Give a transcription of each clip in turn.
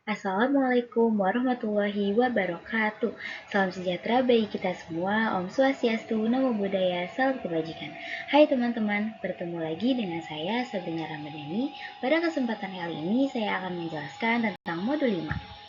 Assalamualaikum warahmatullahi wabarakatuh. Salam sejahtera bagi kita semua. Om Swastiastu, Namo Buddhaya, Salam Kebajikan. Hai teman-teman, bertemu lagi dengan saya Sabrina Ramadhani. Pada kesempatan kali ini saya akan menjelaskan tentang modul 5.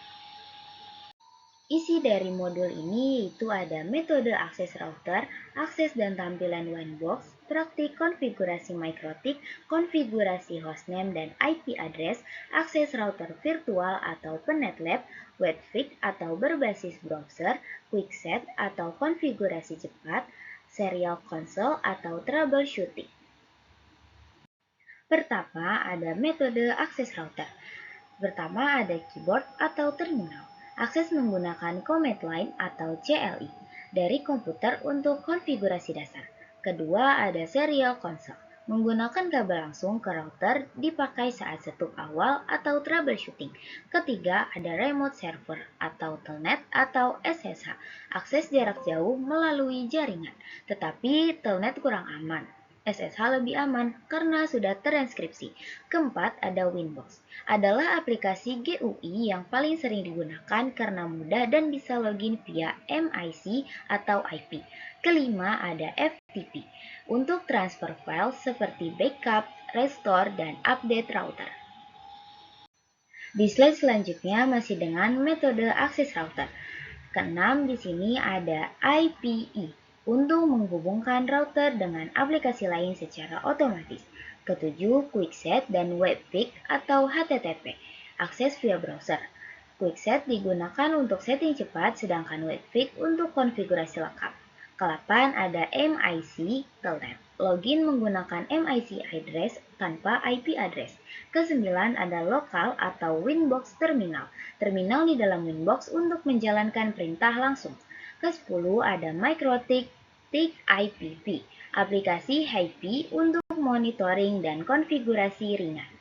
Isi dari modul ini yaitu ada metode akses router, akses dan tampilan Winebox, praktik konfigurasi MikroTik, konfigurasi hostname dan IP address, akses router virtual atau penetlab, webfix atau berbasis browser, quickset atau konfigurasi cepat, serial console atau troubleshooting. Pertama, ada metode akses router. Pertama ada keyboard atau terminal. Akses menggunakan command line atau CLI dari komputer untuk konfigurasi dasar. Kedua ada serial console. Menggunakan kabel langsung ke router dipakai saat setup awal atau troubleshooting. Ketiga ada remote server atau telnet atau SSH. Akses jarak jauh melalui jaringan. Tetapi telnet kurang aman. SSH lebih aman karena sudah terenskripsi. Keempat, ada Winbox. Adalah aplikasi GUI yang paling sering digunakan karena mudah dan bisa login via MIC atau IP. Kelima, ada FTP untuk transfer file seperti backup, restore, dan update router. Di slide selanjutnya masih dengan metode akses router. Keenam, di sini ada IPE untuk menghubungkan router dengan aplikasi lain secara otomatis. Ketujuh, quickset dan webfix atau HTTP, akses via browser. Quickset digunakan untuk setting cepat, sedangkan webfix untuk konfigurasi lengkap. Ke-8 ada MIC telnet, login menggunakan MIC address tanpa IP address. Ke-9 ada lokal atau Winbox terminal, terminal di dalam Winbox untuk menjalankan perintah langsung. Ke-10 ada MikroTik IPv, aplikasi HiFi untuk monitoring dan konfigurasi ringan.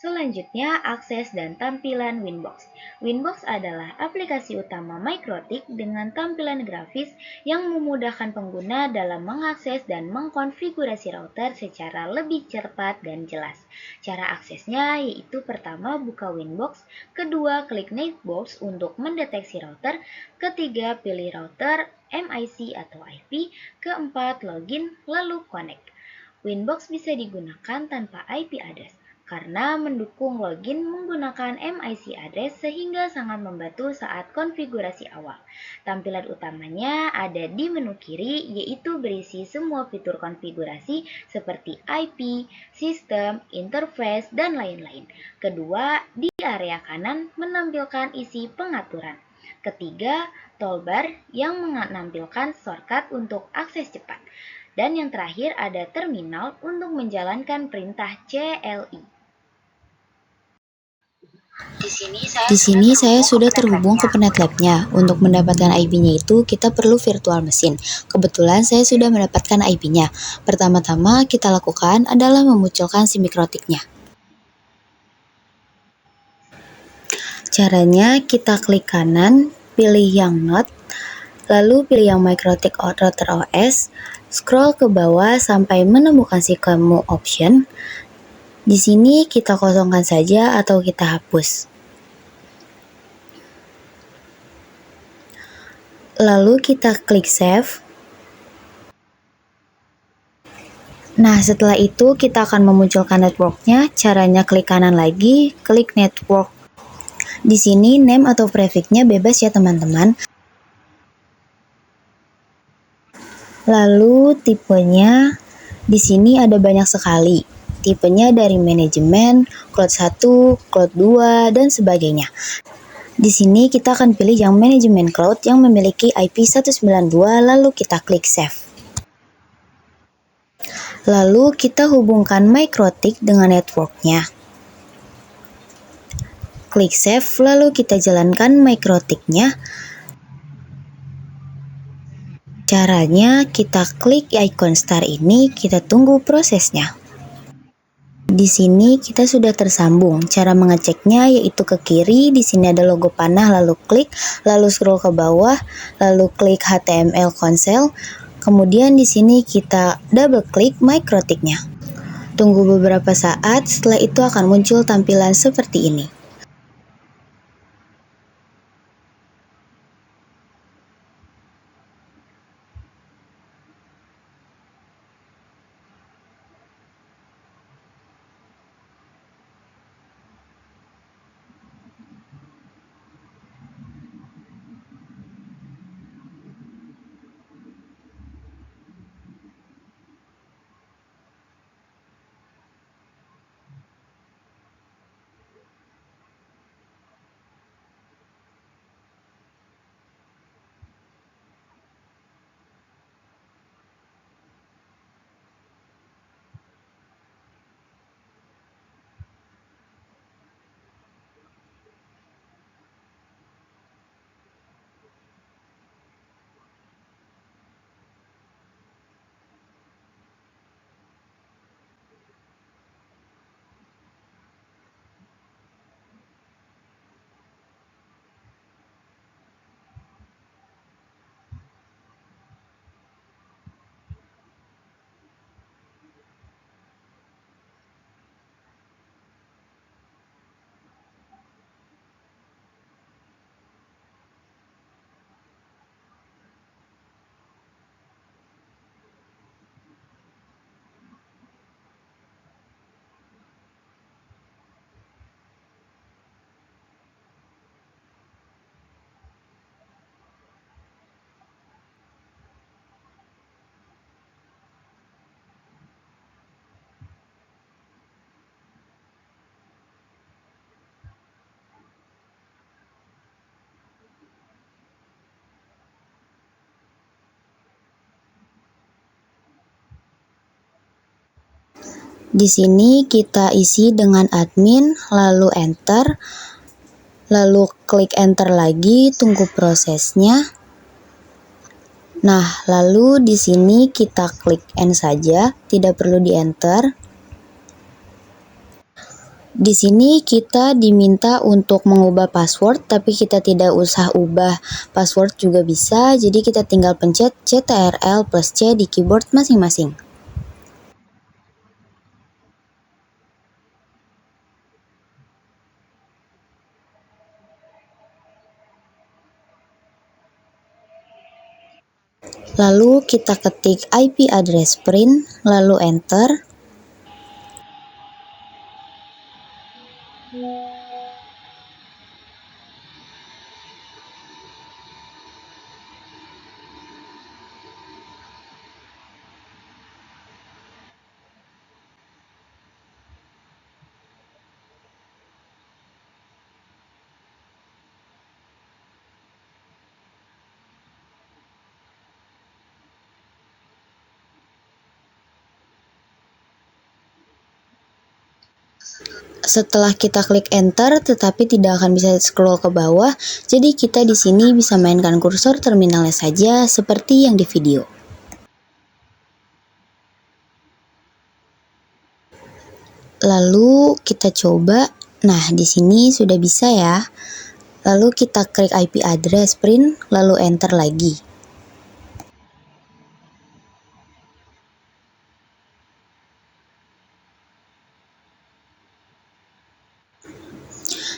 Selanjutnya, akses dan tampilan Winbox. Winbox adalah aplikasi utama MikroTik dengan tampilan grafis yang memudahkan pengguna dalam mengakses dan mengkonfigurasi router secara lebih cepat dan jelas. Cara aksesnya yaitu pertama buka Winbox, kedua klik Netbox untuk mendeteksi router, ketiga pilih router, MIC atau IP, keempat login lalu connect. Winbox bisa digunakan tanpa IP address karena mendukung login menggunakan MIC address sehingga sangat membantu saat konfigurasi awal. Tampilan utamanya ada di menu kiri yaitu berisi semua fitur konfigurasi seperti IP, sistem, interface, dan lain-lain. Kedua, di area kanan menampilkan isi pengaturan. Ketiga, toolbar yang menampilkan shortcut untuk akses cepat. Dan yang terakhir ada terminal untuk menjalankan perintah CLI. Di sini saya sudah terhubung ke penetlabnya. Untuk mendapatkan IP-nya itu kita perlu virtual machine. Kebetulan saya sudah mendapatkan IP-nya. Pertama-tama kita lakukan adalah memunculkan si MikroTik-nya. Caranya kita klik kanan, pilih yang Node, lalu pilih yang MikroTik Router OS, scroll ke bawah sampai menemukan si menu option. Di sini kita kosongkan saja atau kita hapus. Lalu kita klik save. Nah, setelah itu kita akan memunculkan networknya. Caranya klik kanan lagi, klik network. Di sini name atau prefixnya bebas ya teman-teman. Lalu tipenya di sini ada banyak sekali. Tipenya dari manajemen, cloud 1, cloud 2, dan sebagainya. Di sini kita akan pilih yang manajemen cloud yang memiliki IP 192, lalu kita klik save. Lalu kita hubungkan MikroTik dengan networknya. Klik save, lalu kita jalankan MikroTik-nya. Caranya kita klik icon star ini, kita tunggu prosesnya. Di sini kita sudah tersambung. Cara mengeceknya yaitu ke kiri, di sini ada logo panah, lalu klik, lalu scroll ke bawah, lalu klik HTML console. Kemudian di sini kita double klik MikroTik-nya. Tunggu beberapa saat, setelah itu akan muncul tampilan seperti ini. Di sini kita isi dengan admin, lalu enter, lalu klik enter lagi, tunggu prosesnya. Nah, lalu di sini kita klik end saja, tidak perlu di enter. Di sini kita diminta untuk mengubah password, tapi kita tidak usah ubah password juga bisa, jadi kita tinggal pencet CTRL plus C di keyboard masing-masing. Lalu kita ketik IP address print, lalu enter. Setelah kita klik enter, tetapi tidak akan bisa scroll ke bawah, jadi kita di sini bisa mainkan kursor terminalnya saja seperti yang di video. Lalu kita coba. Nah, di sini sudah bisa ya. Lalu kita klik IP address print, lalu enter lagi.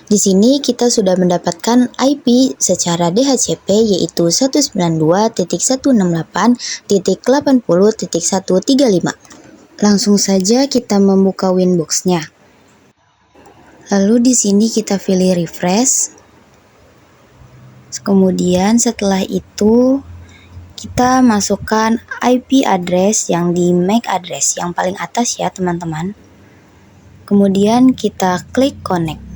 Di sini kita sudah mendapatkan IP secara DHCP yaitu 192.168.80.135. Langsung saja kita membuka Winbox-nya. Lalu di sini kita pilih refresh. Kemudian setelah itu kita masukkan IP address yang di MAC address yang paling atas ya teman-teman. Kemudian kita klik connect.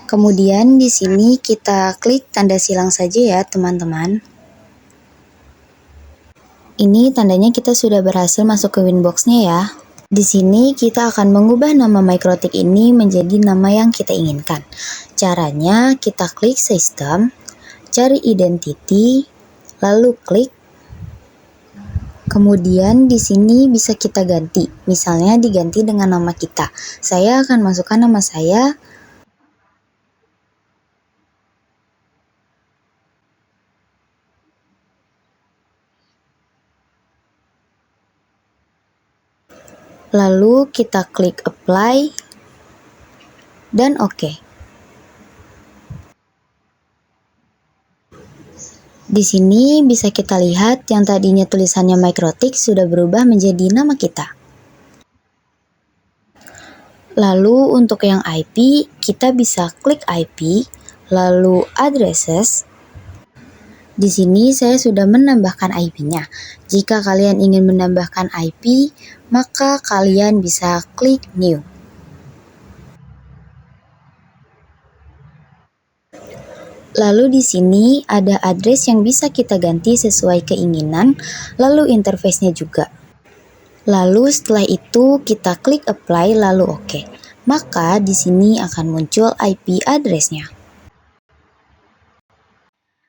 Kemudian di sini kita klik tanda silang saja ya teman-teman. Ini tandanya kita sudah berhasil masuk ke Winbox-nya ya. Di sini kita akan mengubah nama MikroTik ini menjadi nama yang kita inginkan. Caranya kita klik System, cari Identity, lalu klik. Kemudian di sini bisa kita ganti, misalnya diganti dengan nama kita. Saya akan masukkan nama saya. Lalu kita klik apply dan oke. Di sini bisa kita lihat yang tadinya tulisannya MikroTik sudah berubah menjadi nama kita. Lalu untuk yang IP, kita bisa klik IP, lalu addresses. Di sini saya sudah menambahkan IP-nya. Jika kalian ingin menambahkan IP, maka kalian bisa klik New. Lalu di sini ada address yang bisa kita ganti sesuai keinginan, lalu interface-nya juga. Lalu setelah itu kita klik apply lalu oke. Maka di sini akan muncul IP address-nya.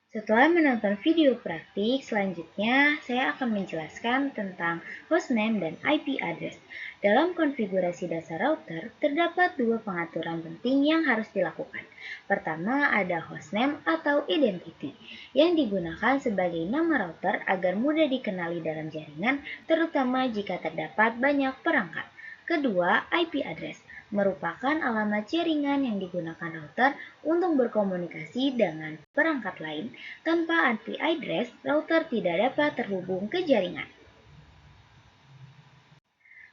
Setelah menonton video praktik, selanjutnya saya akan menjelaskan tentang hostname dan IP address. Dalam konfigurasi dasar router, terdapat dua pengaturan penting yang harus dilakukan. Pertama, ada hostname atau identity, yang digunakan sebagai nama router agar mudah dikenali dalam jaringan, terutama jika terdapat banyak perangkat. Kedua, IP address merupakan alamat jaringan yang digunakan router untuk berkomunikasi dengan perangkat lain. Tanpa IP address, router tidak dapat terhubung ke jaringan.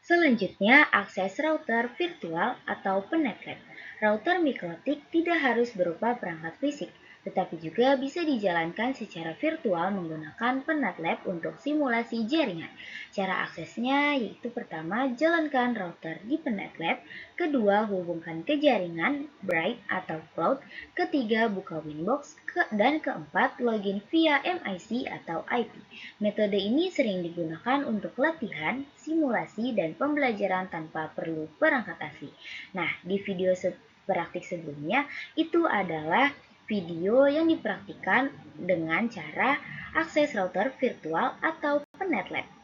Selanjutnya, akses router virtual atau penetrate. Router MikroTik tidak harus berupa perangkat fisik, tetapi juga bisa dijalankan secara virtual menggunakan PenetLab untuk simulasi jaringan. Cara aksesnya yaitu pertama, jalankan router di PenetLab, kedua, hubungkan ke jaringan, Bright atau Cloud, ketiga, buka Winbox, dan keempat, login via MIC atau IP. Metode ini sering digunakan untuk latihan, simulasi, dan pembelajaran tanpa perlu perangkat asli. Nah, di video praktik sebelumnya, itu adalah video yang dipraktikkan dengan cara akses router virtual atau PenetLab.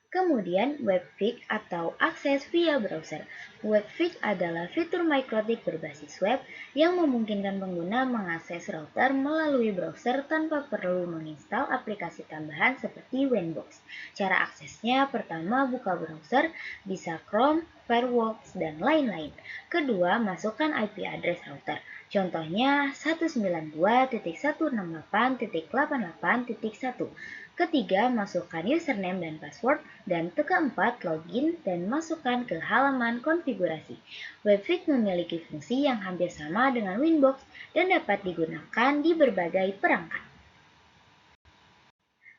Kemudian, webfig atau akses via browser. Webfig adalah fitur MikroTik berbasis web yang memungkinkan pengguna mengakses router melalui browser tanpa perlu menginstal aplikasi tambahan seperti Winbox. Cara aksesnya, pertama, buka browser, bisa Chrome, Firefox, dan lain-lain. Kedua, masukkan IP address router. Contohnya 192.168.88.1. Ketiga, masukkan username dan password. Dan keempat, login dan masukkan ke halaman konfigurasi. Webfig memiliki fungsi yang hampir sama dengan Winbox dan dapat digunakan di berbagai perangkat.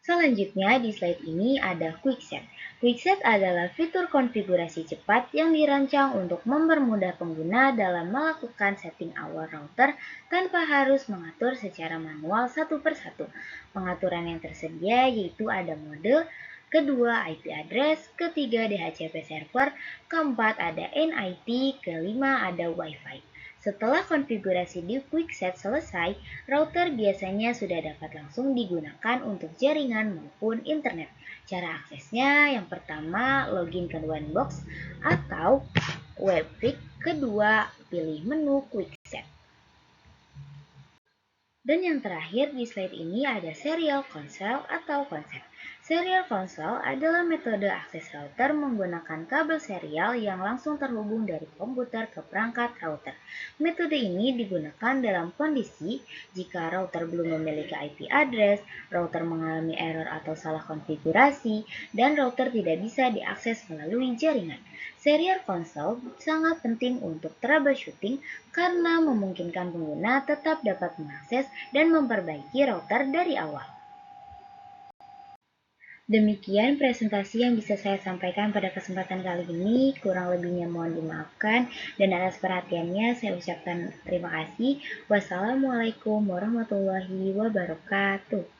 Selanjutnya di slide ini ada QuickSet. QuickSet adalah fitur konfigurasi cepat yang dirancang untuk mempermudah pengguna dalam melakukan setting awal router tanpa harus mengatur secara manual satu persatu. Pengaturan yang tersedia yaitu ada mode, kedua IP address, ketiga DHCP server, keempat ada NIT, kelima ada WiFi. Setelah konfigurasi di QuickSet selesai, router biasanya sudah dapat langsung digunakan untuk jaringan maupun internet. Cara aksesnya yang pertama, login ke Winbox atau webfig, kedua pilih menu QuickSet. Dan yang terakhir di slide ini ada serial console atau konsep. Serial console adalah metode akses router menggunakan kabel serial yang langsung terhubung dari komputer ke perangkat router. Metode ini digunakan dalam kondisi jika router belum memiliki IP address, router mengalami error atau salah konfigurasi, dan router tidak bisa diakses melalui jaringan. Serial console sangat penting untuk troubleshooting karena memungkinkan pengguna tetap dapat mengakses dan memperbaiki router dari awal. Demikian presentasi yang bisa saya sampaikan pada kesempatan kali ini. Kurang lebihnya mohon dimaafkan. Dan atas perhatiannya saya ucapkan terima kasih. Wassalamualaikum warahmatullahi wabarakatuh.